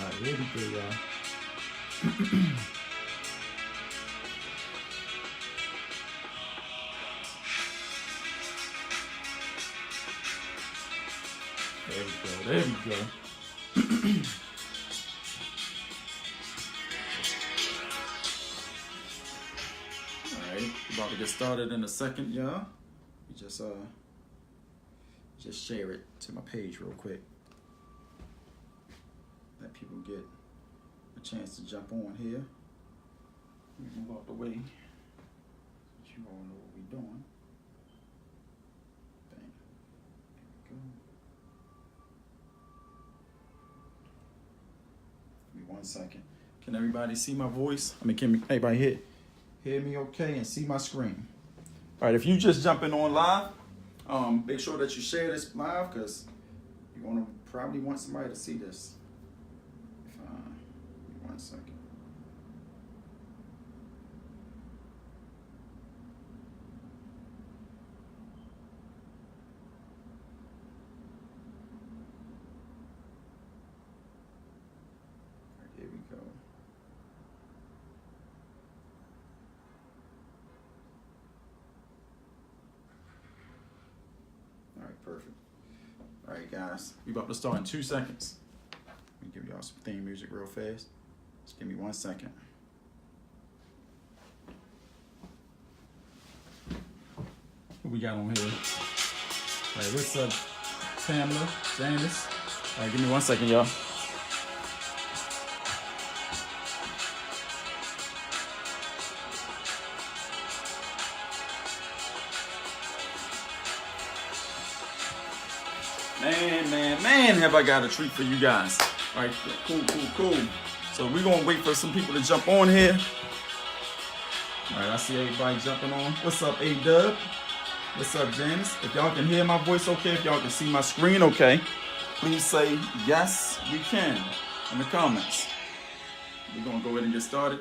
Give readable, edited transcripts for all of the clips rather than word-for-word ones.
All right, here we go, y'all. There we go. There we go. All right, about to get started in a second, y'all. We just share it to my page real quick. Let people get a chance to jump on here. Let me move out the way. So you all know what we're doing. Bang. There we go. Give me 1 second. Can everybody see my voice? I mean, can everybody hear me okay and see my screen? All right, if you just jumping on live, make sure that you share this live because you're gonna probably want somebody to see this. 1 second. All right, here we go. All right, perfect. All right, guys, we about to start in 2 seconds. Let me give y'all some theme music real fast. Just give me 1 second. What we got on here? All right, what's up, Pamela, Janice? All right, give me 1 second, y'all. Man, have I got a treat for you guys. All right, cool. So we're gonna wait for some people to jump on here. All right, I see everybody jumping on. What's up, A-Dub? What's up, Janice? If y'all can hear my voice okay, if y'all can see my screen okay, please say yes, we can in the comments. We're gonna go ahead and get started.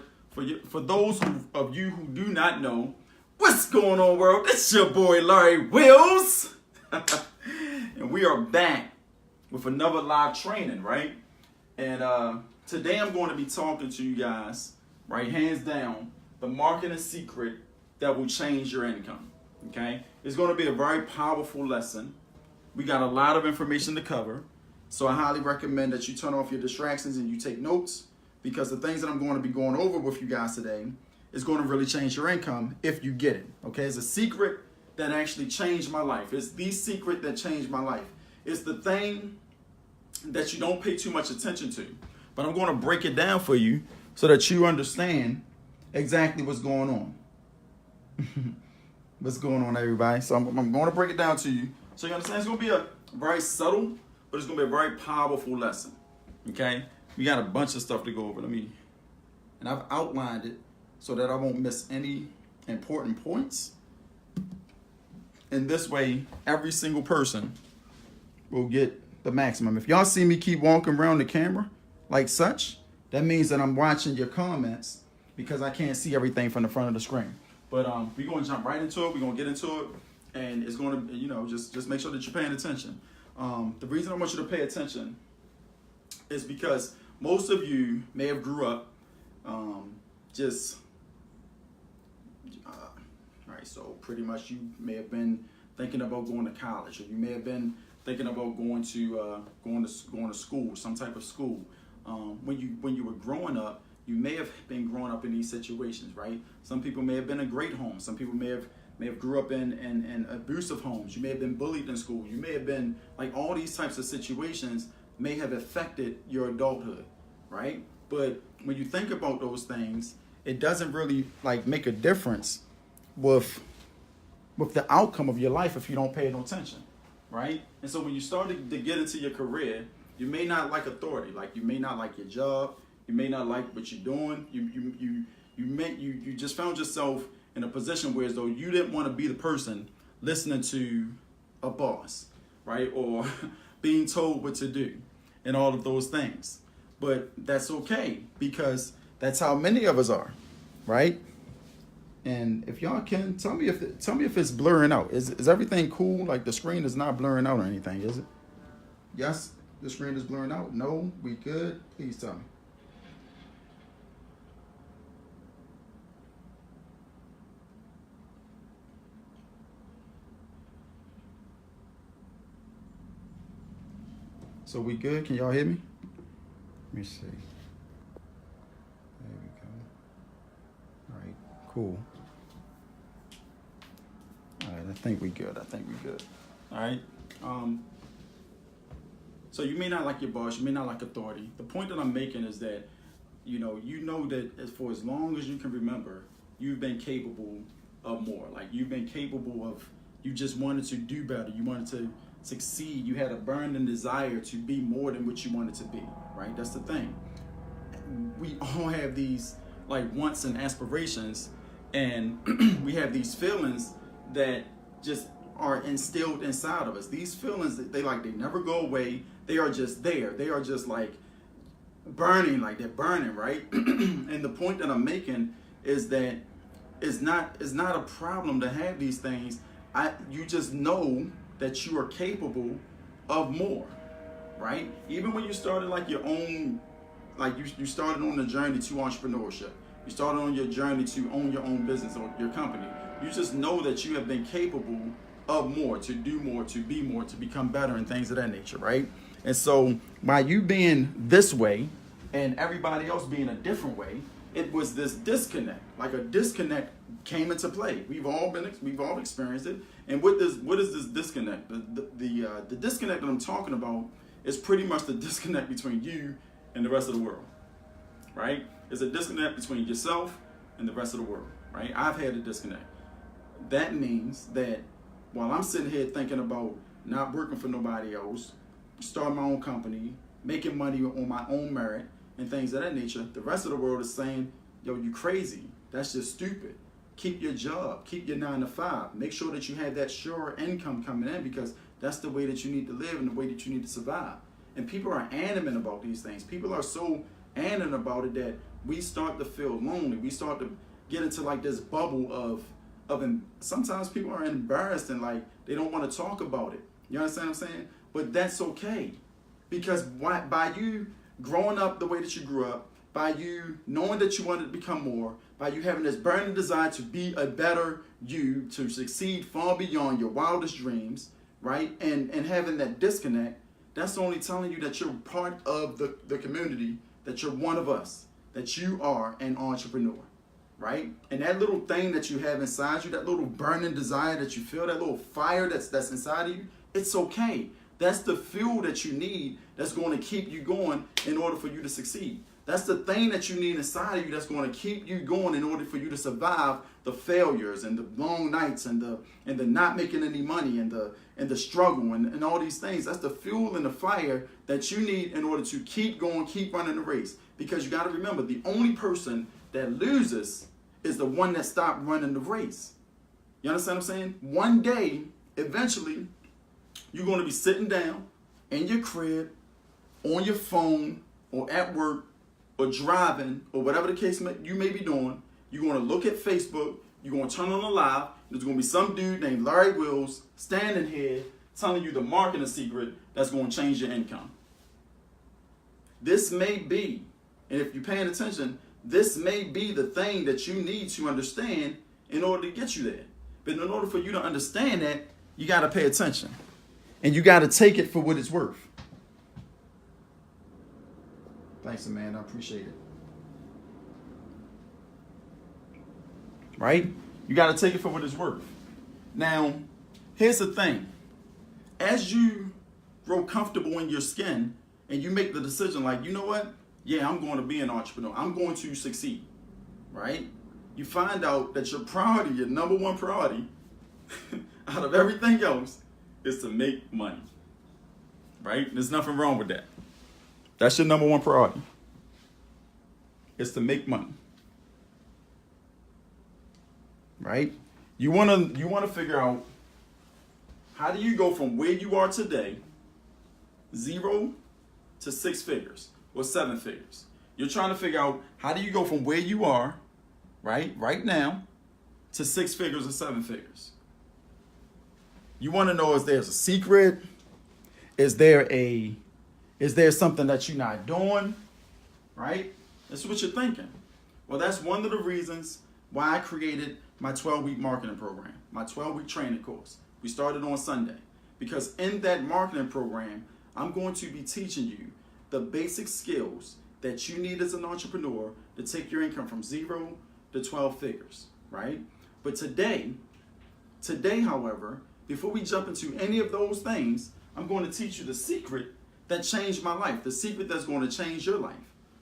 For those of you who do not know, what's going on, world? It's your boy, Larry Wills. And we are back with another live training, right? And today I'm going to be talking to you guys, right, hands down, the marketing secret that will change your income, okay? It's going to be a very powerful lesson. We got a lot of information to cover, so I highly recommend that you turn off your distractions and you take notes because the things that I'm going to be going over with you guys today is going to really change your income if you get it, okay? It's a secret that actually changed my life. It's the secret that changed my life. It's the thing that you don't pay too much attention to. But I'm going to break it down for you so that you understand exactly what's going on. What's going on, everybody? So I'm going to break it down to you so you understand. It's going to be a very subtle, but it's going to be a very powerful lesson. Okay? We got a bunch of stuff to go over. And I've outlined it so that I won't miss any important points. And this way, every single person will get the maximum. If y'all see me keep walking around the camera like such, that means that I'm watching your comments because I can't see everything from the front of the screen. But we're going to jump right into it. We're going to get into it. And it's going to, just make sure that you're paying attention. The reason I want you to pay attention is because most of you may have grew up right, so pretty much you may have been thinking about going to college, or you may have been thinking about going to school, some type of school. When you were growing up, you may have been growing up in these situations, right? Some people may have been in great homes. Some people may have grew up in abusive homes. You may have been bullied in school. You may have been like all these types of situations may have affected your adulthood, right? But when you think about those things, it doesn't really like make a difference with the outcome of your life if you don't pay no attention, right? And so when you start to get into your career, you may not like authority, like you may not like your job, you may not like what you're doing. You just found yourself in a position where as though you didn't want to be the person listening to a boss, right? Or being told what to do and all of those things. But that's okay because that's how many of us are, right? And if y'all can tell me if it's blurring out. Is everything cool? Like the screen is not blurring out or anything, is it? Yes. The screen is blurring out. No, we good. Please tell me. So we good? Can y'all hear me? Let me see. There we go. All right, cool. All right, I think we good. All right. So you may not like your boss, you may not like authority. The point that I'm making is that, you know that for as long as you can remember, you've been capable of more. Like you've been capable of, you just wanted to do better. You wanted to succeed. You had a burning desire to be more than what you wanted to be, right? That's the thing. We all have these like wants and aspirations, and we have these feelings that just are instilled inside of us. These feelings, they never go away. They are just there. They are just like burning, like they're burning, right? And the point that I'm making is that it's not a problem to have these things. You just know that you are capable of more, right? Even when you started like your own, like you started on the journey to entrepreneurship. You started on your journey to own your own business or your company. You just know that you have been capable of more, to do more, to be more, to become better and things of that nature, right? And so by you being this way and everybody else being a different way, it was this disconnect. Like a disconnect came into play. We've all experienced it. And what is this disconnect? The disconnect that I'm talking about is pretty much the disconnect between you and the rest of the world, right? It's a disconnect between yourself and the rest of the world, right? I've had a disconnect. That means that while I'm sitting here thinking about not working for nobody else, starting my own company, making money on my own merit, and things of that nature, the rest of the world is saying, yo, you crazy. That's just stupid. Keep your job. Keep your 9 to 5. Make sure that you have that sure income coming in, because that's the way that you need to live and the way that you need to survive. And people are animate about these things. People are so animate about it that we start to feel lonely. We start to get into like this bubble of sometimes people are embarrassed and like they don't want to talk about it. You understand what I'm saying? But that's okay, because by you growing up the way that you grew up, by you knowing that you wanted to become more, by you having this burning desire to be a better you, to succeed far beyond your wildest dreams, right? And having that disconnect, that's only telling you that you're part of the community, that you're one of us, that you are an entrepreneur, right? And that little thing that you have inside you, that little burning desire that you feel, that little fire that's inside of you, it's okay. That's the fuel that you need that's going to keep you going in order for you to succeed. That's the thing that you need inside of you that's going to keep you going in order for you to survive the failures and the long nights and the not making any money and the struggle and all these things. That's the fuel and the fire that you need in order to keep going, keep running the race. Because you got to remember, the only person that loses is the one that stopped running the race. You understand what I'm saying? One day, eventually, you're going to be sitting down in your crib, on your phone, or at work, or driving, or whatever the case you may be doing. You're going to look at Facebook, you're going to turn on a live, there's going to be some dude named Larry Wills standing here telling you the marketing secret that's going to change your income. This may be, and if you're paying attention, this may be the thing that you need to understand in order to get you there. But in order for you to understand that, you got to pay attention. And you got to take it for what it's worth. Thanks, Amanda. I appreciate it. Right? You got to take it for what it's worth. Now, here's the thing. As you grow comfortable in your skin and you make the decision like, you know what? Yeah, I'm going to be an entrepreneur. I'm going to succeed. Right? You find out that your priority, your number one priority, out of everything else, is to make money, right? There's nothing wrong with that. That's your number one priority. It's to make money, right? You wanna figure out, how do you go from where you are today, 0 to 6 figures or 7 figures? You're trying to figure out, how do you go from where you are, right now, to 6 figures or 7 figures? You want to know, is there a secret? Is there a Is there something that you're not doing? Right? That's what you're thinking. Well, that's one of the reasons why I created my 12-week marketing program, my 12-week training course. We started on Sunday. Because in that marketing program, I'm going to be teaching you the basic skills that you need as an entrepreneur to take your income from 0 to 12 figures, right? But today, however, before we jump into any of those things, I'm going to teach you the secret that changed my life, the secret that's going to change your life,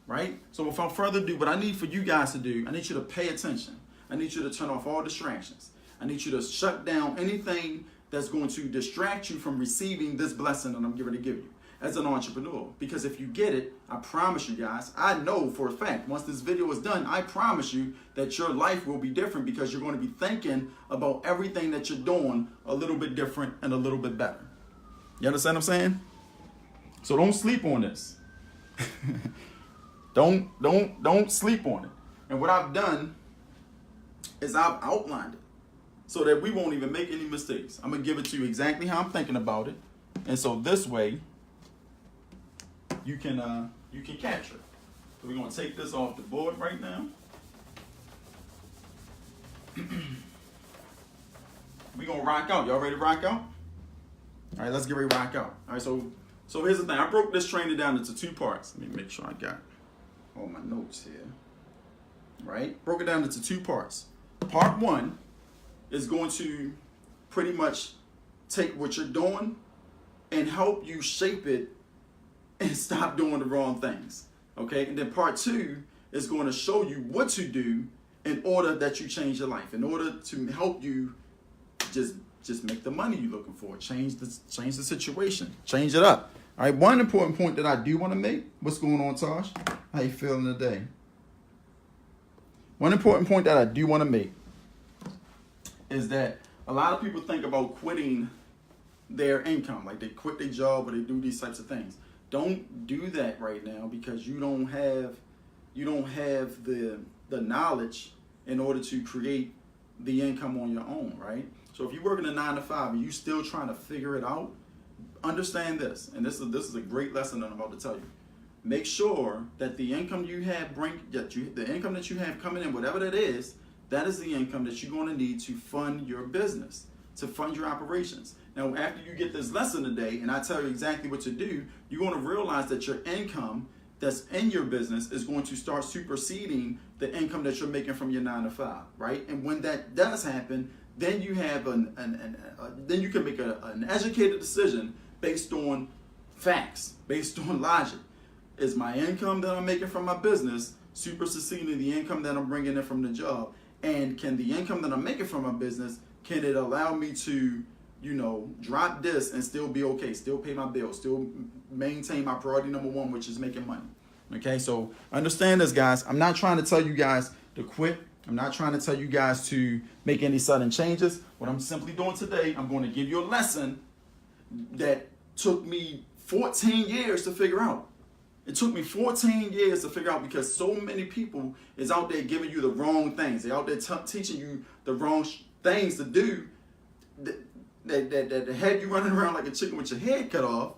right? So without further ado, what I need for you guys to do, I need you to pay attention. I need you to turn off all distractions. I need you to shut down anything that's going to distract you from receiving this blessing that I'm going to give you as an entrepreneur. Because if you get it, I promise you guys, I know for a fact, once this video is done, I promise you that your life will be different because you're going to be thinking about everything that you're doing a little bit different and a little bit better. You understand what I'm saying? So don't sleep on this. Don't sleep on it. And what I've done is I've outlined it so that we won't even make any mistakes. I'm going to give it to you exactly how I'm thinking about it. And so this way you can capture it. So we're going to take this off the board right now. We're going to rock out. Y'all ready to rock out? All right, let's get ready to rock out. All right, so here's the thing. I broke this training down into 2 parts. Let me make sure I got all my notes here. Right? Broke it down into 2 parts. Part 1 is going to pretty much take what you're doing and help you shape it and stop doing the wrong things. Okay? And then part 2 is going to show you what to do in order that you change your life, in order to help you just make the money you're looking for, change the situation, change it up. All right, one important point that I do want to make. What's going on, Tosh? How you feeling today? One important point that I do want to make is that a lot of people think about quitting their income, like they quit their job or they do these types of things. Don't do that right now because you don't have the knowledge in order to create the income on your own, right? So if you're working a 9 to 5 and you're still trying to figure it out, understand this, and this is a great lesson that I'm about to tell you. Make sure that the income you have the income that you have coming in, whatever that is the income that you're going to need to fund your business, to fund your operations. Now, after you get this lesson today, and I tell you exactly what to do, you're going to realize that your income that's in your business is going to start superseding the income that you're making from your 9 to 5, right? And when that does happen, then you have then you can make an educated decision based on facts, based on logic. Is my income that I'm making from my business superseding the income that I'm bringing in from the job? And can the income that I'm making from my business, can it allow me to, drop this and still be okay, still pay my bills, still maintain my priority number 1, which is making money? Okay, so understand this, guys. I'm not trying to tell you guys to quit. I'm not trying to tell you guys to make any sudden changes. What I'm simply doing today, I'm going to give you a lesson that took me 14 years to figure out. It took me 14 years to figure out because so many people is out there giving you the wrong things. They're out there teaching you the wrong things to do that have you running around like a chicken with your head cut off.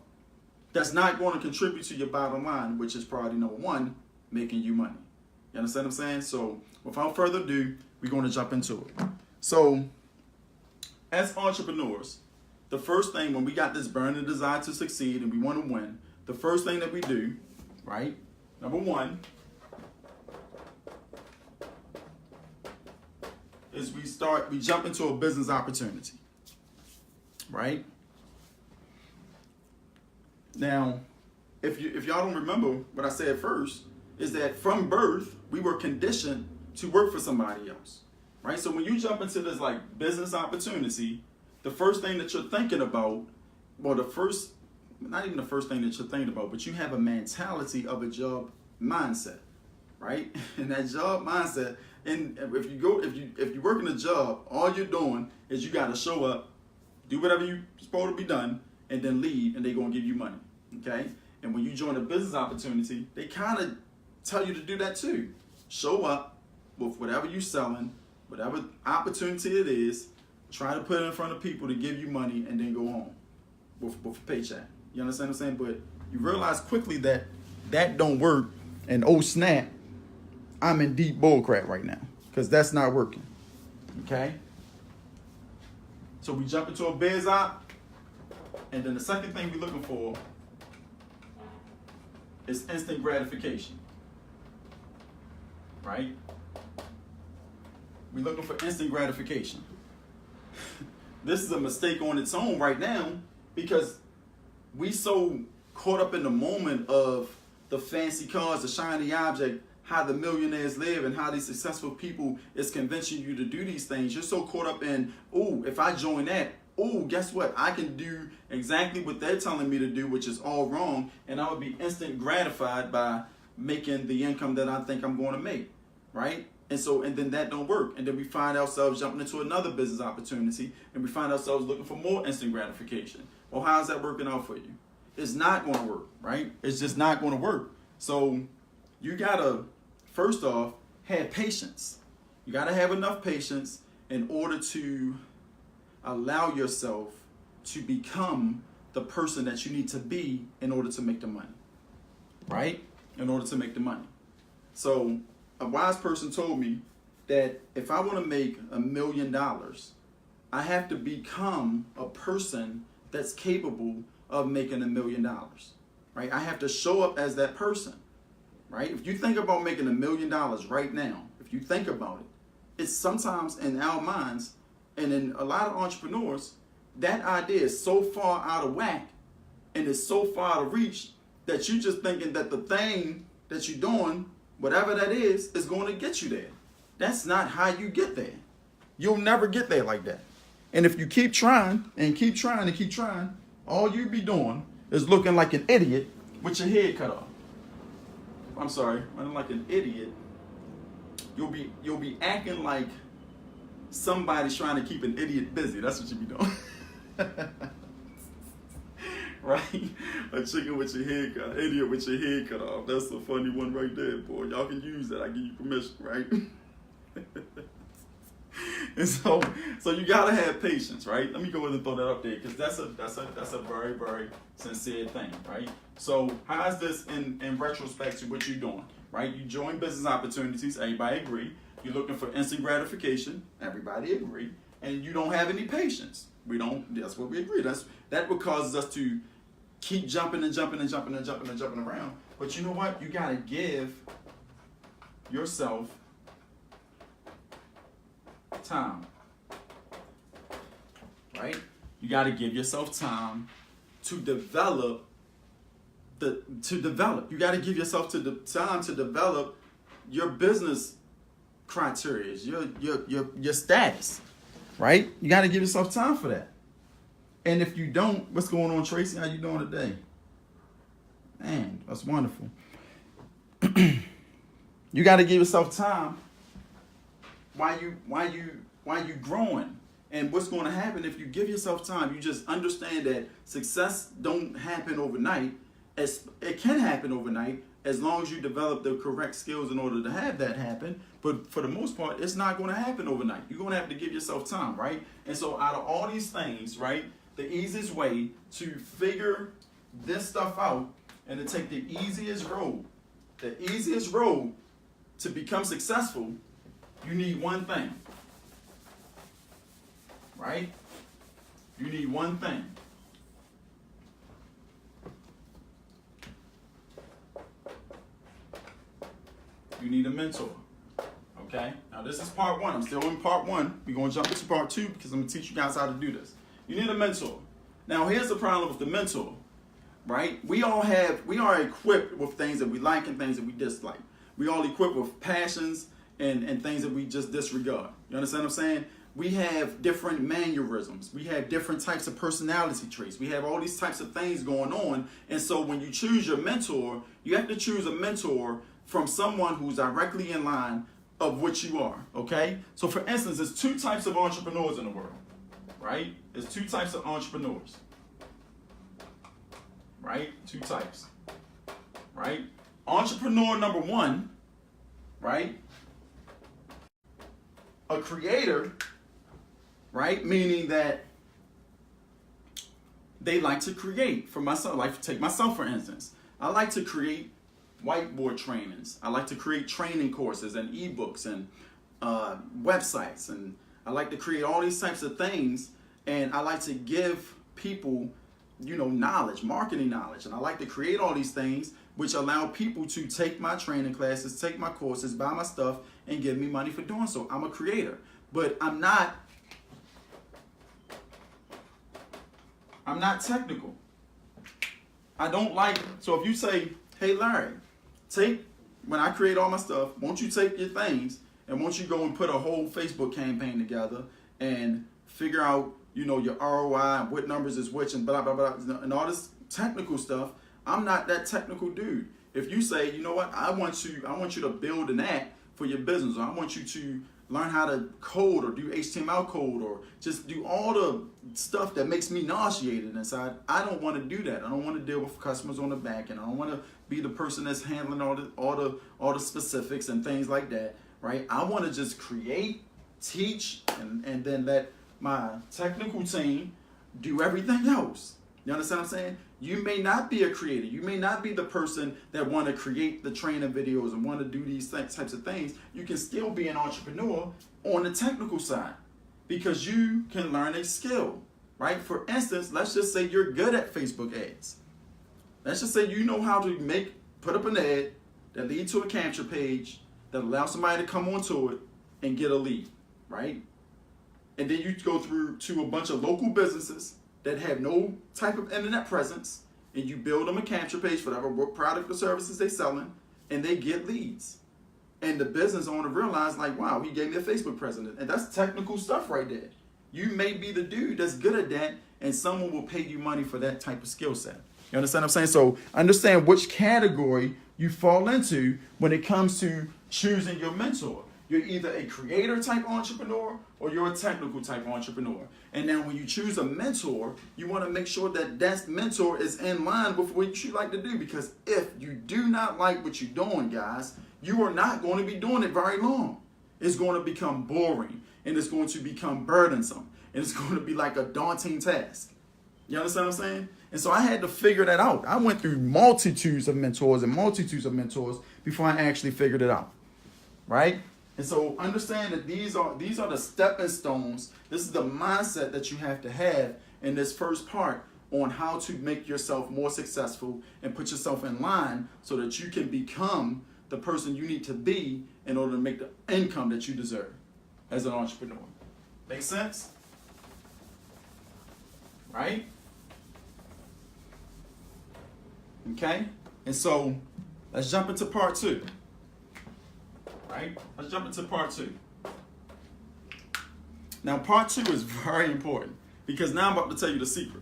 That's not going to contribute to your bottom line, which is priority number 1, making you money. You understand what I'm saying? So without further ado, we're going to jump into it. So as entrepreneurs, the first thing when we got this burning desire to succeed and we want to win, the first thing that we do, right? Number 1 is we jump into a business opportunity, right? Now, if y'all don't remember what I said first, is that from birth, we were conditioned to work for somebody else, right? So when you jump into this like business opportunity, the first thing that you're thinking about, not even the first thing that you're thinking about, but you have a mentality of a job mindset, right? And that job mindset, and if you work in a job, all you're doing is you got to show up, do whatever you're supposed to be done, and then leave, and they're going to give you money, okay? And when you join a business opportunity, they kind of tell you to do that too. Show up with whatever you're selling, whatever opportunity it is, try to put it in front of people to give you money, and then go home with a paycheck. You understand what I'm saying? But you realize quickly that that don't work, and oh snap, I'm in deep bullcrap right now because that's not working. Okay? So we jump into a biz op, and then the second thing we're looking for is instant gratification. Right? We're looking for instant gratification. This is a mistake on its own right now because we so caught up in the moment of the fancy cars, the shiny object, how the millionaires live and how these successful people is convincing you to do these things. You're so caught up in, oh, if I join that, oh, guess what? I can do exactly what they're telling me to do, which is all wrong, and I would be instant gratified by making the income that I think I'm going to make, right? And then that don't work. And then we find ourselves jumping into another business opportunity, and we find ourselves looking for more instant gratification. Well, how's that working out for you? It's not going to work, right? It's just not going to work. So you got to, first off, have patience. You got to have enough patience in order to allow yourself to become the person that you need to be in order to make the money, right? In order to make the money. So a wise person told me that if I want to make $1 million, I have to become a person that's capable of making $1 million, right? I have to show up as that person, right? If you think about making $1 million right now, if you think about it, it's sometimes in our minds and in a lot of entrepreneurs, that idea is so far out of whack and it's so far out of reach that you're just thinking that the thing that you're doing, whatever that is going to get you there. That's not how you get there. You'll never get there like that. And if you keep trying and keep trying and keep trying, all you be doing is looking like an idiot with your head cut off. I'm sorry, running like an idiot. You'll be acting like somebody's trying to keep an idiot busy. That's what you be doing. Right? A chicken with your head cut, idiot with your head cut off. That's a funny one right there, boy. Y'all can use that. I give you permission, right? And so you gotta have patience, right? Let me go ahead and throw that up there because that's a very, very sincere thing, right? So how is this in retrospect to what you're doing, right? You join business opportunities, everybody agree. You're looking for instant gratification, everybody agree, and you don't have any patience. We don't. That's what we agree. That what causes us to keep jumping and jumping and jumping and jumping and jumping around. But you know what? You gotta give yourself time, right? You got to give yourself time to develop you got to give yourself time to develop your business criteria, your status, right? You got to give yourself time for that. And if you don't, what's going on, Tracy? How you doing today? Man, that's wonderful. You got to give yourself time. Why you growing? And what's going to happen if you give yourself time? You just understand that success don't happen overnight. It can happen overnight as long as you develop the correct skills in order to have that happen. But for the most part, it's not going to happen overnight. You're going to have to give yourself time, right? And so out of all these things, right, the easiest way to figure this stuff out and to take the easiest road to become successful, you need one thing, right? You need one thing. You need a mentor, okay? Now this is part one. I'm still in part one. We're going to jump into part two because I'm going to teach you guys how to do this. You need a mentor. Now here's the problem with the mentor, right? We are equipped with things that we like and things that we dislike. We all equipped with passions and things that we just disregard. You understand what I'm saying? We have different mannerisms. We have different types of personality traits. We have all these types of things going on. And so when you choose your mentor, you have to choose a mentor from someone who's directly in line of what you are, okay? So for instance, there's two types of entrepreneurs in the world, right? There's two types of entrepreneurs, right? Two types, right? Entrepreneur number one, right? A creator, right? Meaning that they like to create. For myself, like take myself for instance, I like to create whiteboard trainings. I like to create training courses and ebooks and websites, and I like to create all these types of things, and I like to give people, knowledge, marketing knowledge, and I like to create all these things which allow people to take my training classes, take my courses, buy my stuff, and give me money for doing so. I'm a creator, but I'm not technical. I don't like, so if you say, hey Larry, when I create all my stuff, won't you take your things and won't you go and put a whole Facebook campaign together and figure out, your ROI and what numbers is which and blah, blah, blah, and all this technical stuff. I'm not that technical dude. If you say, you know what, I want you to build an app for your business, or I want you to learn how to code or do HTML code or just do all the stuff that makes me nauseated inside, I don't want to do that. I don't want to deal with customers on the back end. I don't want to be the person that's handling all the specifics and things like that, right? I want to just create, teach, and then let my technical team do everything else. You understand what I'm saying? You may not be a creator. You may not be the person that want to create the training videos and want to do these types of things. You can still be an entrepreneur on the technical side because you can learn a skill, right? For instance, let's just say you're good at Facebook ads. Let's just say you know how to put up an ad that leads to a capture page that allows somebody to come onto it and get a lead, right? And then you go through to a bunch of local businesses that have no type of internet presence, and you build them a capture page for whatever product or services they're selling, and they get leads. And the business owner realized, like, wow, he gave me a Facebook presence. And that's technical stuff right there. You may be the dude that's good at that, and someone will pay you money for that type of skill set. You understand what I'm saying? So understand which category you fall into when it comes to choosing your mentor. You're either a creator type entrepreneur or you're a technical type entrepreneur. And now when you choose a mentor, you want to make sure that mentor is in line with what you like to do. Because if you do not like what you're doing, guys, you are not going to be doing it very long. It's going to become boring, and it's going to become burdensome, and it's going to be like a daunting task. You understand what I'm saying? And so I had to figure that out. I went through multitudes of mentors before I actually figured it out, right? And so understand that these are the stepping stones. This is the mindset that you have to have in this first part on how to make yourself more successful and put yourself in line so that you can become the person you need to be in order to make the income that you deserve as an entrepreneur. Make sense? Right? Okay? And so let's jump into part 2. Right? Let's jump into part 2. Now, part 2 is very important because now I'm about to tell you the secret.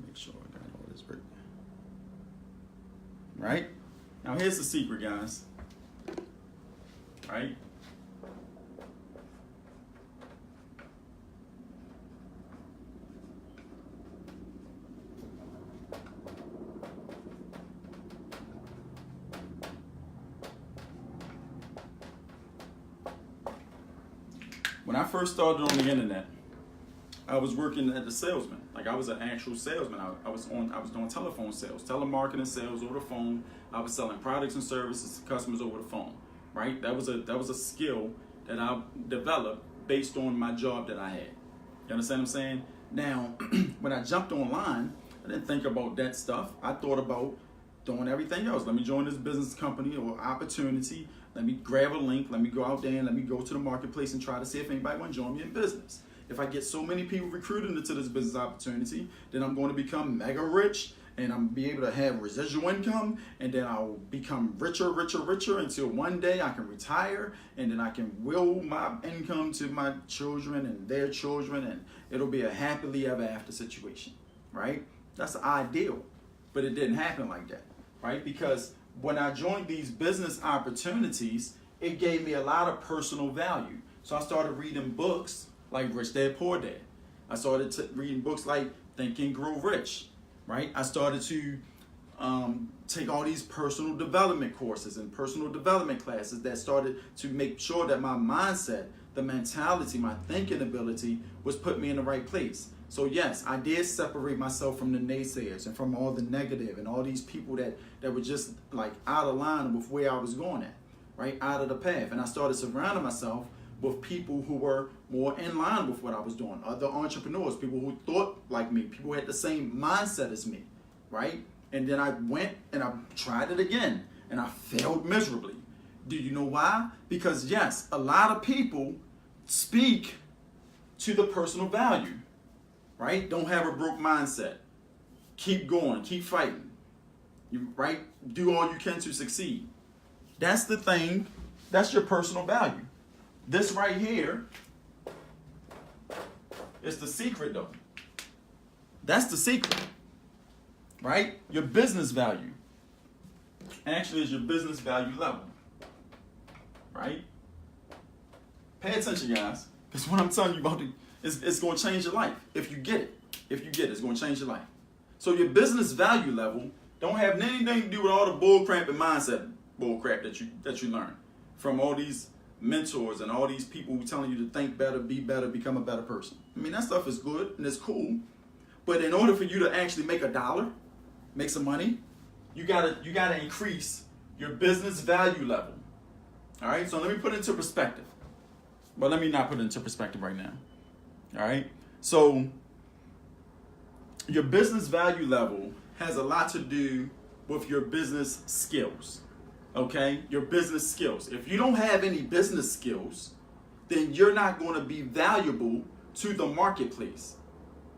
Make sure I got all this written. Right? Now, here's the secret, guys. Right? When I first started on the internet, I was working as a salesman. Like I was an actual salesman. I was doing telephone sales, telemarketing sales over the phone. I was selling products and services to customers over the phone. Right? That was a skill that I developed based on my job that I had. You understand what I'm saying? Now, when I jumped online, I didn't think about that stuff. I thought about doing everything else. Let me join this business company or opportunity. Let me grab a link. Let me go out there and let me go to the marketplace and try to see if anybody want to join me in business. If I get so many people recruited into this business opportunity, then I'm going to become mega rich and I'm be able to have residual income, and then I'll become richer until one day I can retire, and then I can will my income to my children and their children, and it'll be a happily ever after situation, right? That's the ideal, but it didn't happen like that, right? Because when I joined these business opportunities, it gave me a lot of personal value. So I started reading books like Rich Dad Poor Dad. I started reading books like Think and Grow Rich, right? I started to take all these personal development courses and personal development classes that started to make sure that my mindset, the mentality, my thinking ability was put me in the right place. So yes, I did separate myself from the naysayers and from all the negative and all these people that were just like out of line with where I was going at, right? Out of the path. And I started surrounding myself with people who were more in line with what I was doing. Other entrepreneurs, people who thought like me, people who had the same mindset as me, right? And then I went and I tried it again and I failed miserably. Do you know why? Because yes, a lot of people speak to the personal value, right? Don't have a broke mindset. Keep going, keep fighting. You right? Do all you can to succeed. That's the thing. That's your personal value. This right here is the secret though. That's the secret. Right? Your business value. Actually, is your business value level. Right? Pay attention, guys. Because what I'm telling you about it's going to change your life. If you get it. If you get it, it's going to change your life. So your business value level don't have anything to do with all the bullcrap and mindset bullcrap that you learn from all these mentors and all these people who telling you to think better, be better, become a better person. I mean, that stuff is good and it's cool. But in order for you to actually make a dollar, make some money, you gotta increase your business value level. All right, so let me put it into perspective. But let me not put it into perspective right now. All right, so your business value level has a lot to do with your business skills. Okay, your business skills. If you don't have any business skills, then you're not going to be valuable to the marketplace.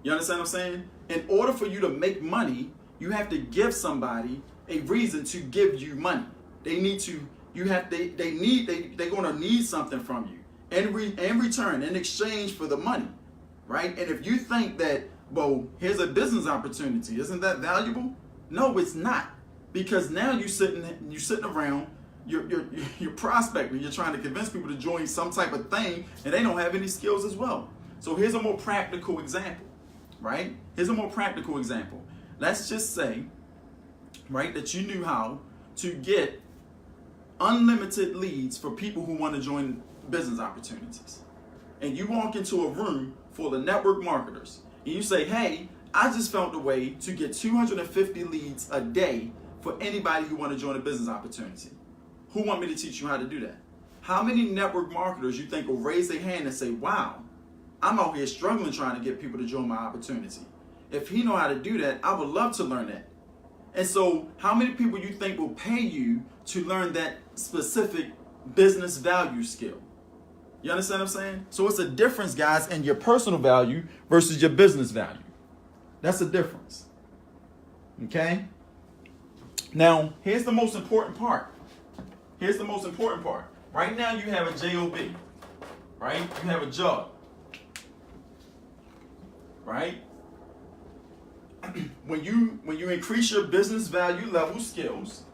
You understand what I'm saying? In order for you to make money, you have to give somebody a reason to give you money. They need to. They're going to need something from you in return, in exchange for the money, right? And if you think that, well, here's a business opportunity, isn't that valuable? No, it's not. Because now you're sitting around, you're prospecting, you're trying to convince people to join some type of thing, and they don't have any skills as well. So here's a more practical example, right? Here's a more practical example. Let's just say, right, that you knew how to get unlimited leads for people who want to join business opportunities. And you walk into a room full of network marketers, and you say, hey, I just found a way to get 250 leads a day for anybody who want to join a business opportunity. Who want me to teach you how to do that? How many network marketers you think will raise their hand and say, wow, I'm out here struggling trying to get people to join my opportunity. If he know how to do that, I would love to learn that. And so how many people you think will pay you to learn that specific business value skill? You understand what I'm saying? So it's a difference, guys, in your personal value versus your business value. That's the difference. Okay? Now, here's the most important part. Here's the most important part. Right now, you have a job, right? You have a job, right? When you increase your business value level skills,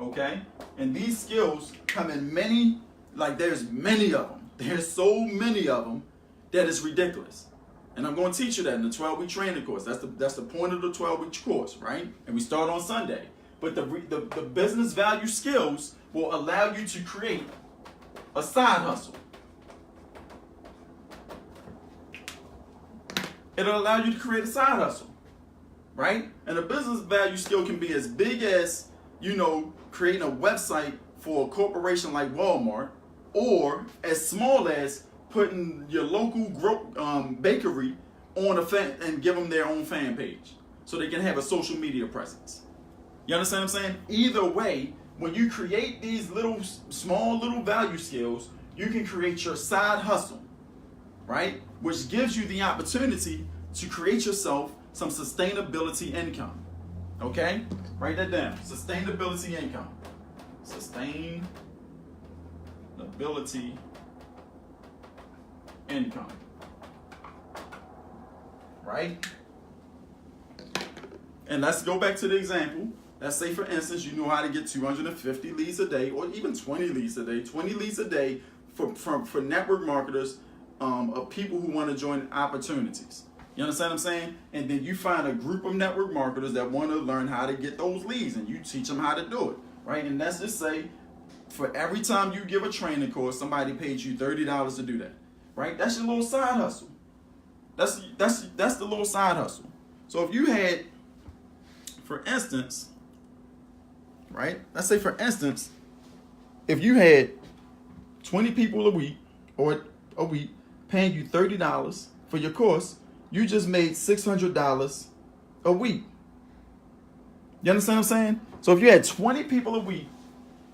okay, and these skills come in many, like there's many of them. There's so many of them that it's ridiculous. And I'm going to teach you that in the 12-week training course. That's the point of the 12-week course, right? And we start on Sunday. But the business value skills will allow you to create a side hustle. It'll allow you to create a side hustle, right? And a business value skill can be as big as, creating a website for a corporation like Walmart, or as small as putting your local bakery on a fan and give them their own fan page so they can have a social media presence. You understand what I'm saying? Either way, when you create these small little value skills, you can create your side hustle, right? Which gives you the opportunity to create yourself some sustainability income. Okay? Write that down. Sustainability income. Sustainability income. Right? And let's go back to the example. Let's say, for instance, you know how to get 250 leads a day, or even 20 leads a day. 20 leads a day for network marketers of people who want to join opportunities. You understand what I'm saying? And then you find a group of network marketers that want to learn how to get those leads, and you teach them how to do it, right? And let's just say, for every time you give a training course, somebody pays you $30 to do that, right? That's your little side hustle. That's the little side hustle. So if you had, for instance, right? Let's say for instance, if you had 20 people a week paying you $30 for your course, you just made $600 a week. You understand what I'm saying? So if you had 20 people a week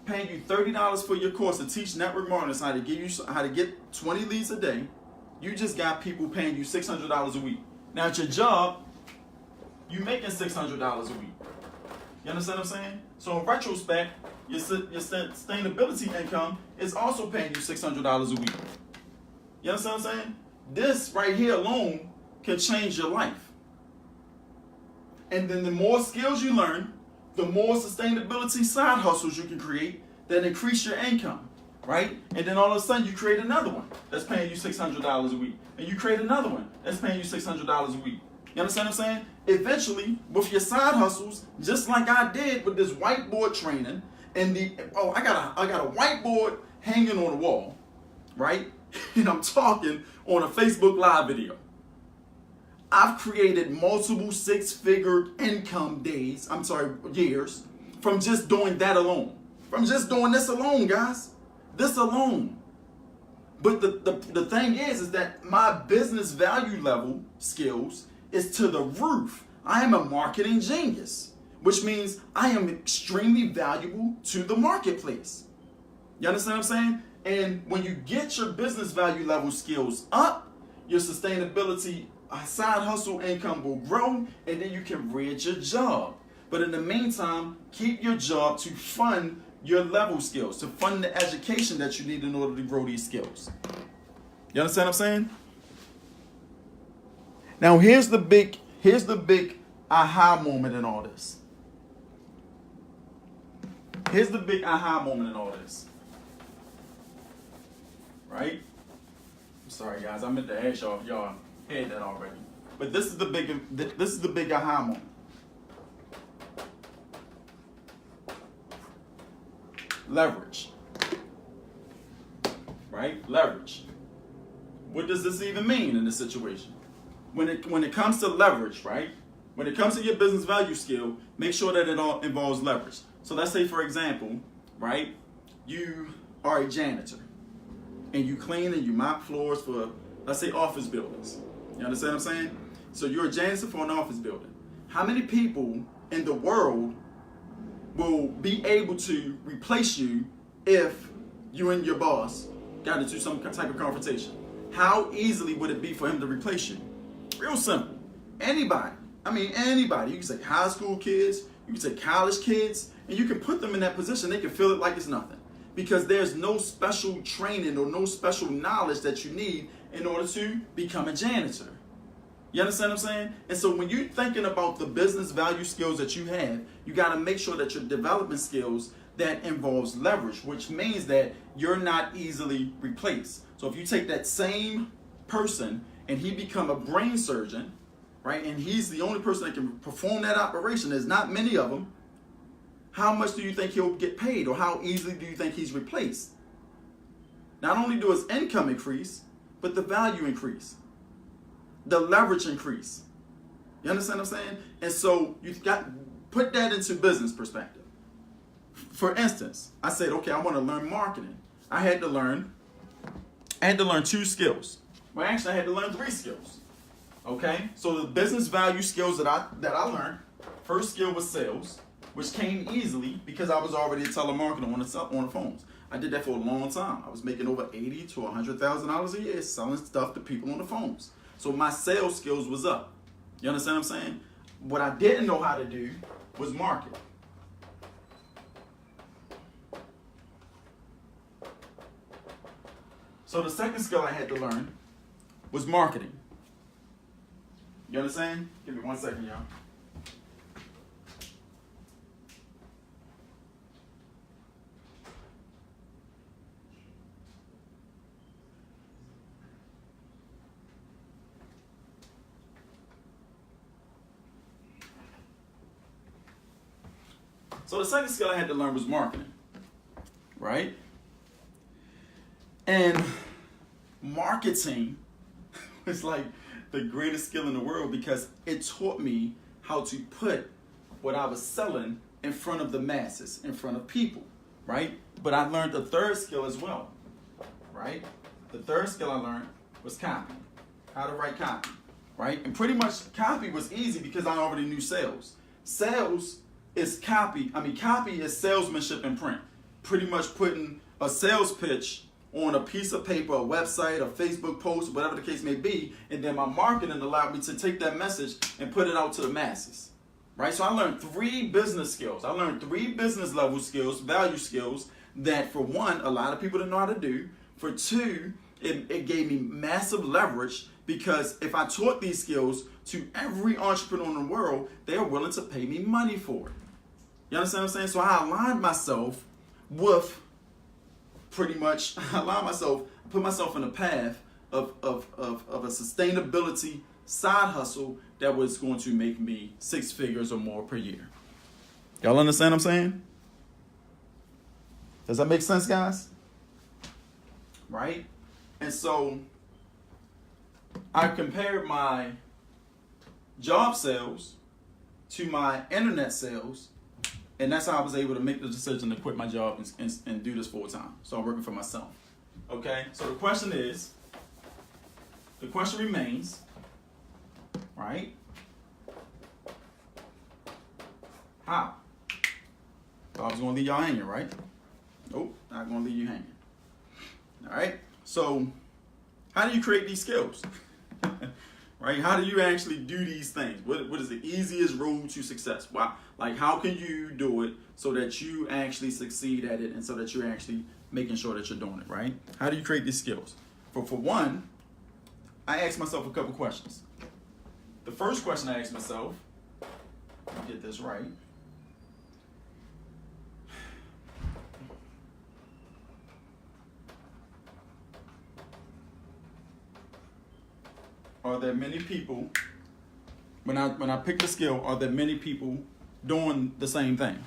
paying you $30 for your course to teach network marketers how to get 20 leads a day, you just got people paying you $600 a week. Now at your job, you making $600 a week. You understand what I'm saying? So in retrospect, your sustainability income is also paying you $600 a week. You understand what I'm saying? This right here alone can change your life. And then the more skills you learn, the more sustainability side hustles you can create that increase your income, right? And then all of a sudden you create another one that's paying you $600 a week. And you create another one that's paying you $600 a week. You understand what I'm saying? Eventually, with your side hustles, just like I did with this whiteboard training, and I got a whiteboard hanging on the wall, right? And I'm talking on a Facebook Live video. I've created multiple six-figure income years from just doing that alone. From just doing this alone, guys. This alone. But the thing is that my business value level skills is to the roof. I am a marketing genius, which means I am extremely valuable to the marketplace. You understand what I'm saying? And when you get your business value level skills up, your sustainability side hustle income will grow, and then you can rid your job. But in the meantime, keep your job to fund your level skills, to fund the education that you need in order to grow these skills. You understand what I'm saying? Now here's the big aha moment in all this. Here's the big aha moment in all this. Right? I'm sorry guys, I meant to ask y'all if y'all had that already. But this is the big aha moment. Leverage. Right? Leverage. What does this even mean in this situation? When it comes to leverage, right? When it comes to your business value skill, make sure that it all involves leverage. So let's say, for example, right, you are a janitor and you clean and you mop floors for, let's say, office buildings. You understand what I'm saying? So you're a janitor for an office building. How many people in the world will be able to replace you if you and your boss got into some type of confrontation? How easily would it be for him to replace you? Real simple. Anybody. I mean, anybody. You can say high school kids, you can say college kids, and you can put them in that position. They can feel it like it's nothing. Because there's no special training or no special knowledge that you need in order to become a janitor. You understand what I'm saying? And so when you're thinking about the business value skills that you have, you got to make sure that you're developing skills that involves leverage, which means that you're not easily replaced. So if you take that same person and he become a brain surgeon, right, and he's the only person that can perform that operation, there's not many of them, how much do you think he'll get paid, or how easily do you think he's replaced? Not only do his income increase, but the value increase, the leverage increase. You understand what I'm saying? And so you've got put that into business perspective. For instance, I said, okay, I want to learn marketing. I had to learn 2 skills. Well, actually, I had to learn 3 skills. Okay, so the business value skills that I learned. First skill was sales, which came easily because I was already a telemarketer on the phones. I did that for a long time. I was making over $80,000 to $100,000 a year selling stuff to people on the phones. So my sales skills was up. You understand what I'm saying? What I didn't know how to do was market. So the second skill I had to learn was marketing. You understand? Give me 1 second, y'all. So the second skill I had to learn was marketing, right? And marketing was like the greatest skill in the world because it taught me how to put what I was selling in front of the masses, in front of people, right? But I learned the third skill as well, right? The third skill I learned was copy, how to write copy, right? And pretty much copy was easy because I already knew sales. Sales is copy. Copy is salesmanship in print. Pretty much putting a sales pitch on a piece of paper, a website, a Facebook post, whatever the case may be, and then my marketing allowed me to take that message and put it out to the masses, right? So I learned 3 business skills. I learned 3 business level skills, value skills, that for one, a lot of people didn't know how to do. For two, it gave me massive leverage because if I taught these skills to every entrepreneur in the world, they're willing to pay me money for it. You understand what I'm saying? So I aligned myself with pretty much, put myself in a path of a sustainability side hustle that was going to make me 6 figures or more per year. Y'all understand what I'm saying? Does that make sense, guys? Right? And so I compared my job sales to my internet sales, and that's how I was able to make the decision to quit my job and do this full time. So I'm working for myself. Okay? So the question remains, right? How? So I was going to leave y'all hanging, right? Nope, not going to leave you hanging. All right? So how do you create these skills? Right? How do you actually do these things? What is the easiest road to success? Wow. Like, how can you do it so that you actually succeed at it and so that you're actually making sure that you're doing it, right? How do you create these skills? For one, I asked myself a couple questions. The first question I asked myself, let me get this right. Are there many people, when I pick the skill, are there many people doing the same thing,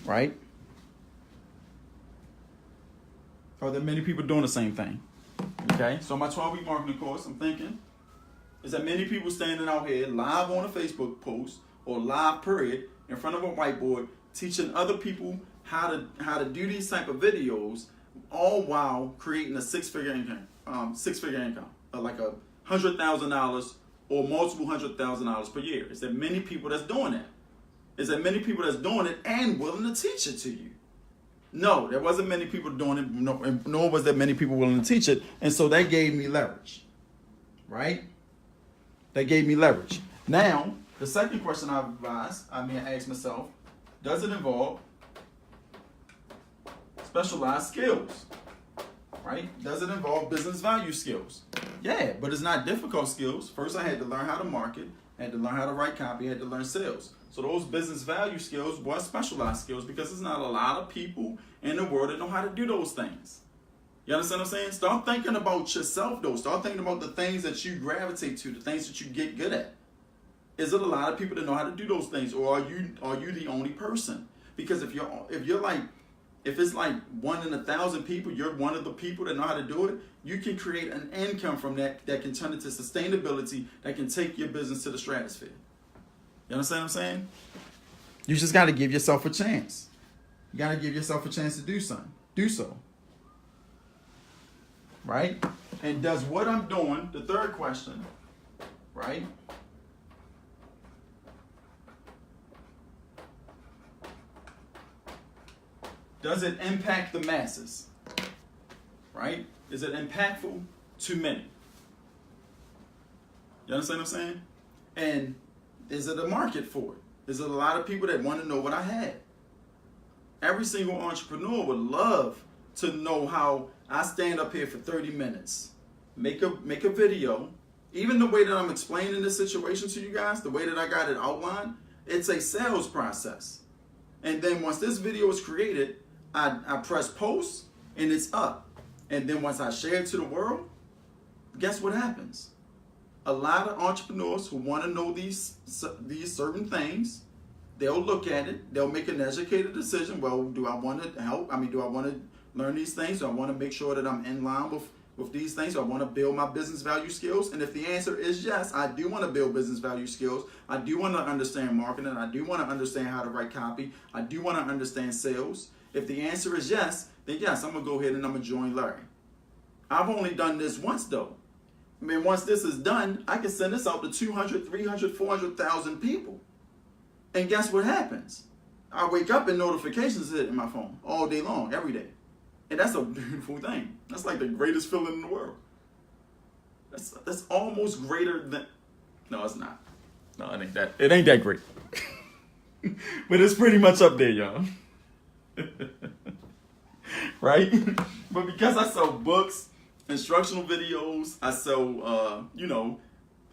right? Are there many people doing the same thing? Okay, so my 12-week marketing course, I'm thinking, is that many people standing out here live on a Facebook post or live period in front of a whiteboard teaching other people how to do these type of videos, all while creating a six-figure income, like $100,000 or multiple $100,000 per year. Is there many people that's doing that? Is there many people that's doing it and willing to teach it to you? No, there wasn't many people doing it, nor was there many people willing to teach it, and so that gave me leverage, right? That gave me leverage. Now, the second question I asked myself, does it involve specialized skills? Right? Does it involve business value skills? Yeah, but it's not difficult skills. First, I had to learn how to market, I had to learn how to write copy, I had to learn sales. So those business value skills were specialized skills because there's not a lot of people in the world that know how to do those things. You understand what I'm saying? Start thinking about yourself, though. Start thinking about the things that you gravitate to, the things that you get good at. Is it a lot of people that know how to do those things, or are you the only person? Because if it's like 1 in 1,000 people, you're one of the people that know how to do it, you can create an income from that can turn into sustainability, that can take your business to the stratosphere. You understand what I'm saying? You just got to give yourself a chance. You got to give yourself a chance to do something. Do so. Right? And does what I'm doing, the third question, right? Does it impact the masses? Right? Is it impactful to many? You understand what I'm saying? And is it a market for it? Is it a lot of people that want to know what I had? Every single entrepreneur would love to know how I stand up here for 30 minutes, make a video. Even the way that I'm explaining this situation to you guys, the way that I got it outlined, it's a sales process. And then once this video is created, I press post and it's up. And then once I share it to the world, guess what happens? A lot of entrepreneurs who want to know these certain things, they'll look at it, they'll make an educated decision. Well, do I want to help? Do I want to learn these things? Do I want to make sure that I'm in line with these things? Do I want to build my business value skills? And if the answer is yes, I do want to build business value skills. I do want to understand marketing. I do want to understand how to write copy. I do want to understand sales. If the answer is yes, then yes, I'm going to go ahead and I'm going to join Larry. I've only done this once though. I mean, once this is done, I can send this out to 200, 300, 400,000 people. And guess what happens? I wake up and notifications hit in my phone all day long, every day. And that's a beautiful thing. That's like the greatest feeling in the world. That's almost greater than... No, it's not. No, it ain't that. It ain't that great. But it's pretty much up there, y'all. Right? But because I sell books, instructional videos, I sell,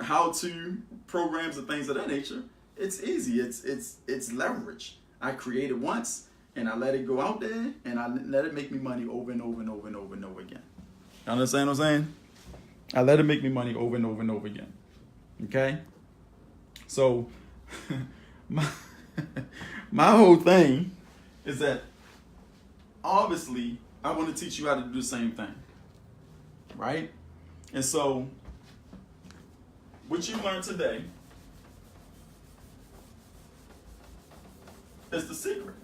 how-to programs and things of that nature, it's easy. It's leverage. I create it once, and I let it go out there, and I let it make me money over and over and over and over and over again. You understand what I'm saying? I let it make me money over and over and over again. Okay? So, my whole thing is that, obviously, I want to teach you how to do the same thing. Right? And so, what you learned today is the secret.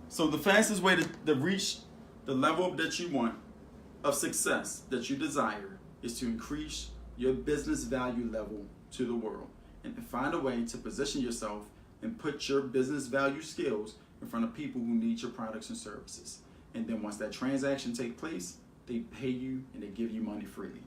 So the fastest way to reach the level that you want of success that you desire is to increase your business value level to the world and find a way to position yourself and put your business value skills in front of people who need your products and services. And then once that transaction takes place, they pay you and they give you money freely.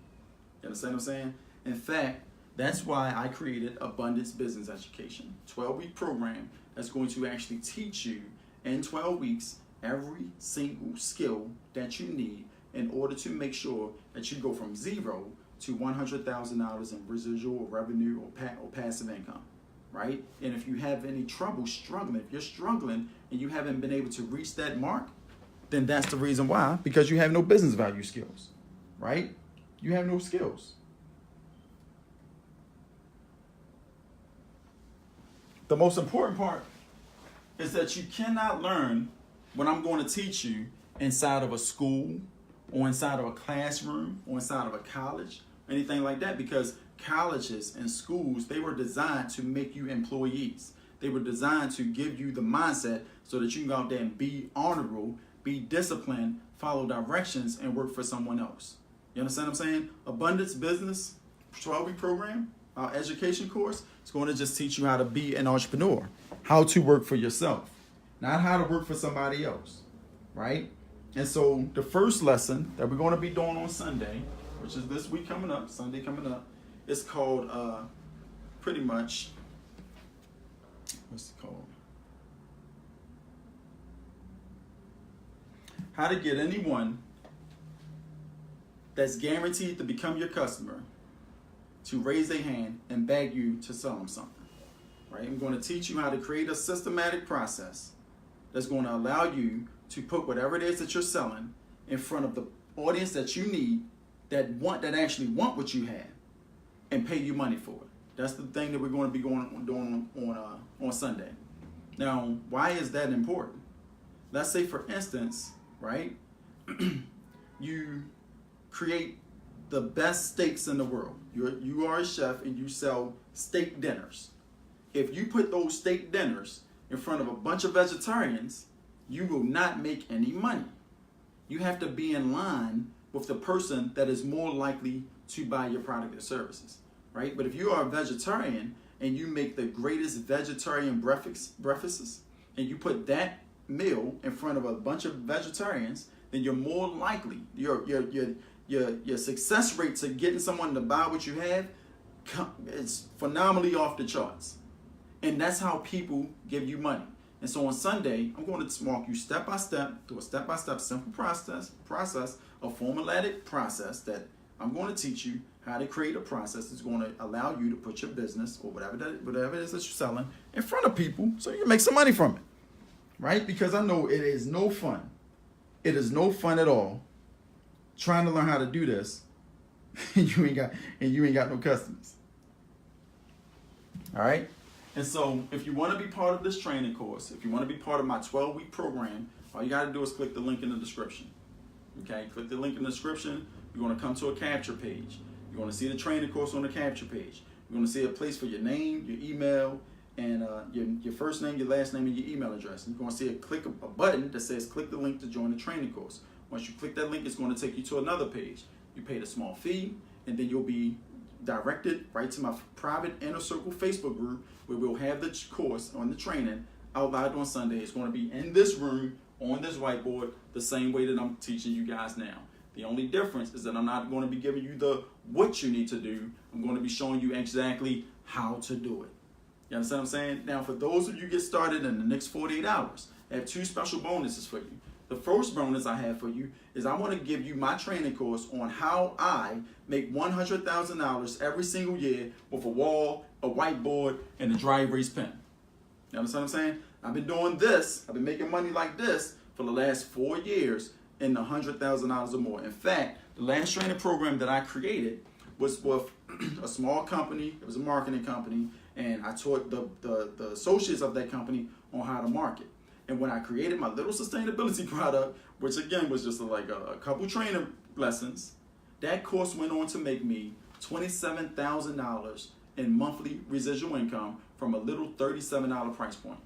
You understand what I'm saying? In fact, that's why I created Abundance Business Education, 12-week program that's going to actually teach you in 12 weeks every single skill that you need in order to make sure that you go from zero to $100,000 in residual revenue or passive income, right? And if you have any trouble struggling, if you're struggling and you haven't been able to reach that mark, then that's the reason why, because you have no business value skills, right? You have no skills. The most important part is that you cannot learn what I'm going to teach you inside of a school or inside of a classroom or inside of a college, anything like that, because colleges and schools, they were designed to make you employees. They were designed to give you the mindset so that you can go out there and be honorable, be disciplined, follow directions, and work for someone else. You understand what I'm saying? Abundance Business 12-week program, our education course, is going to just teach you how to be an entrepreneur, how to work for yourself, not how to work for somebody else, right? And so the first lesson that we're going to be doing on Sunday, which is this week coming up, Sunday coming up, is called pretty much, what's it called? How to get anyone that's guaranteed to become your customer to raise their hand and beg you to sell them something, right? I'm going to teach you how to create a systematic process that's going to allow you to put whatever it is that you're selling in front of the audience that you need, that actually want what you have, and pay you money for it. That's the thing that we're going to be doing on Sunday. Now, why is that important? Let's say, for instance, right, you create the best steaks in the world. You are a chef and you sell steak dinners. If you put those steak dinners in front of a bunch of vegetarians, you will not make any money. You have to be in line with the person that is more likely to buy your product or services, right? But if you are a vegetarian and you make the greatest vegetarian breakfasts and you put that meal in front of a bunch of vegetarians, then you're more likely, your success rate to getting someone to buy what you have is phenomenally off the charts. And that's how people give you money. And so on Sunday, I'm going to walk you step by step through a step-by-step simple process, a formulated process that I'm going to teach you how to create a process that's going to allow you to put your business or whatever it is that you're selling in front of people so you can make some money from it, right? Because I know it is no fun. It is no fun at all trying to learn how to do this and you ain't got no customers. All right? And so if you want to be part of this training course, if you want to be part of my 12-week program, all you got to do is click the link in the description. Okay, click the link in the description. You're going to come to a capture page. You're going to see the training course on the capture page. You're going to see a place for your name, your email, and your first name, your last name, and your email address. And you're going to see a button that says click the link to join the training course. Once you click that link, it's going to take you to another page. You paid a small fee, and then you'll be directed right to my private Inner Circle Facebook group, where we'll have the course on the training out loud on Sunday. It's going to be in this room on this whiteboard the same way that I'm teaching you guys now. The only difference is that I'm not going to be giving you the what you need to do. I'm going to be showing you exactly how to do it. You understand what I'm saying? Now, for those of you get started in the next 48 hours, I have two special bonuses for you. The first bonus I have for you is I want to give you my training course on how I make $100,000 every single year with a wall, a whiteboard, and a dry erase pen. You understand what I'm saying? I've been doing this. I've been making money like this for the last 4 years in the $100,000 or more. In fact, the last training program that I created was with a small company. It was a marketing company, and I taught the associates of that company on how to market. And when I created my little sustainability product, which again was just like a couple training lessons, that course went on to make me $27,000 in monthly residual income from a little $37 price point.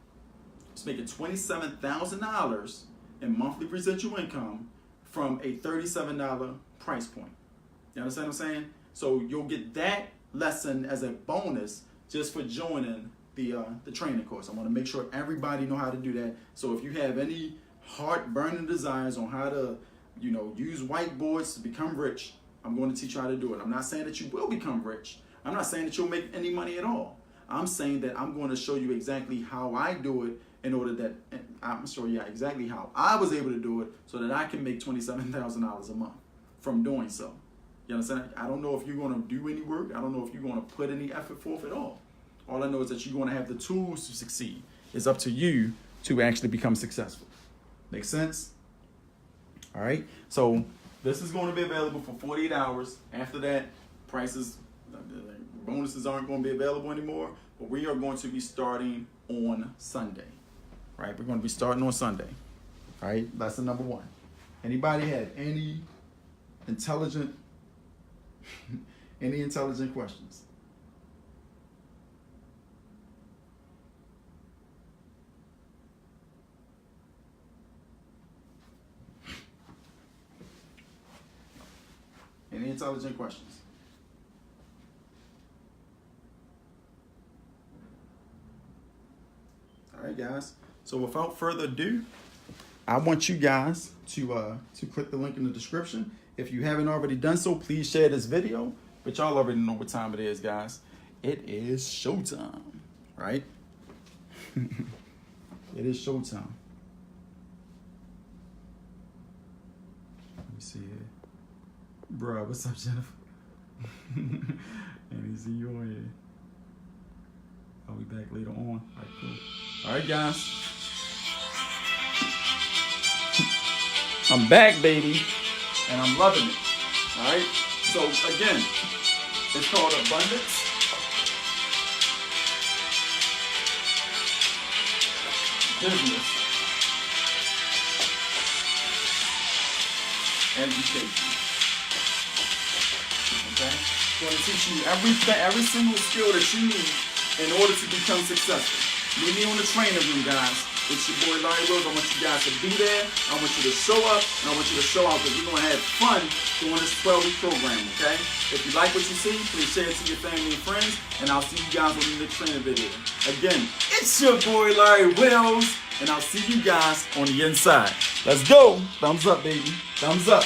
It's making $27,000 in monthly residual income from a $37 price point. You understand what I'm saying? So you'll get that lesson as a bonus just for joining the training course. I want to make sure everybody know how to do that. So if you have any heart-burning desires on how to, use whiteboards to become rich, I'm going to teach you how to do it. I'm not saying that you will become rich. I'm not saying that you'll make any money at all. I'm saying that I'm going to show you exactly how I do it in order that I'm sure, exactly how I was able to do it so that I can make $27,000 a month from doing so. You understand? I don't know if you're going to do any work. I don't know if you're going to put any effort forth at all. All I know is that you're going to have the tools to succeed. It's up to you to actually become successful. Make sense? All right. So this is going to be available for 48 hours. After that, bonuses aren't going to be available anymore. But we are going to be starting on Sunday. Right? We're going to be starting on Sunday. All right. Lesson number 1. Anybody have any intelligent questions? Any intelligent questions? All right, guys. So without further ado, I want you guys to click the link in the description. If you haven't already done so, please share this video. But y'all already know what time it is, guys. It is showtime, right? It is showtime. Let me see here. Bro, what's up, Jennifer? And see you on here. I'll be back later on. All right, cool. All right, guys. I'm back, baby, and I'm loving it. All right. So again, it's called abundance. Business. Education. Okay? I'm going to teach you every single skill that you need in order to become successful. Meet me on the training room, guys. It's your boy Larry Wills. I want you guys to be there. I want you to show up, and I want you to show out because we're going to have fun doing this 12-week program, okay? If you like what you see, please share it to your family and friends, and I'll see you guys on the next training video. Again, it's your boy Larry Wills, and I'll see you guys on the inside. Let's go. Thumbs up, baby. Thumbs up.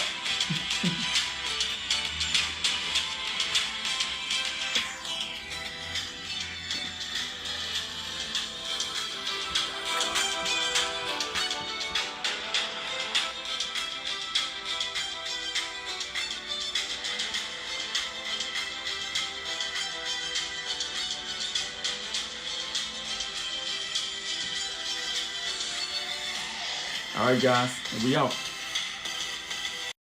All right, guys, we out.